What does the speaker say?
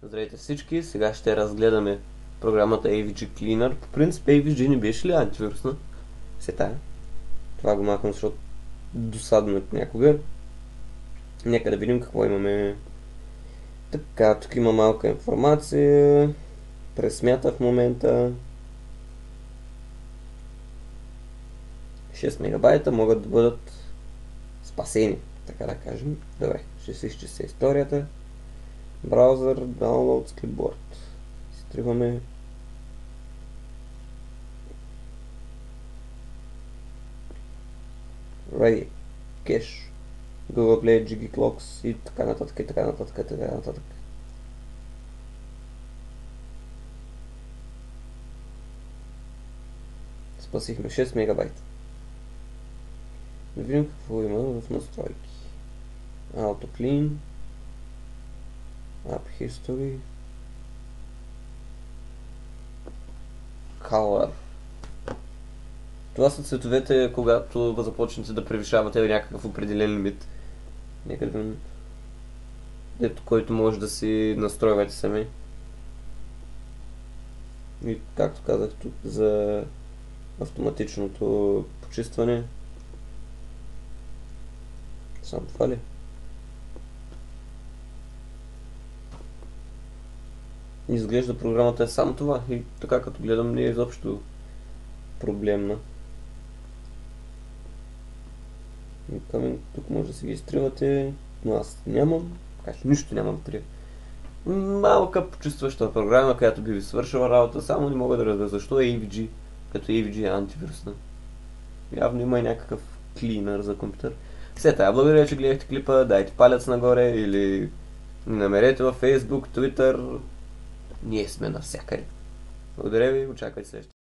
Здравейте всички, сега ще разгледаме програмата AVG Cleaner. По принцип AVG не беше ли антивирусна? Се тая. Това го махам, защото досадно е понякога. Нека да видим какво имаме. Така, тук има малка информация. Пресмята в момента. 6 мегабайта могат да бъдат спасени, така да кажем. Добре, ще се изчисти историята. Браузър, download, clipboard. Изтриваме. Ready. Кеш. Google Play, ggclocks и така нататък, и така нататък, и така нататък. Спасихме 6 мегабайта. Да видим какво има в настройки. Auto Clean. App History. Color. Това са цветовете, когато започнете да превишавате някакъв определен лимит. Някъде, дето който може да си настройвате сами. И както казах тук за автоматичното почистване. Само това ли? Изглежда програмата е само това и така като гледам не е изобщо проблемна. И тук може да си ги изтривате, но аз нямам, така че нищо нямам трия. Малка почистваща програма, която би ви свършила работа, само не мога да разбера защо е AVG, като AVG е антивирусна. Явно има и някакъв клинър за компютър. Все тая, благодаря, че гледахте клипа, дайте палец нагоре или намерете във Facebook, Twitter. Ние сме навсякъде. Благодаря ви, очаквайте следващия.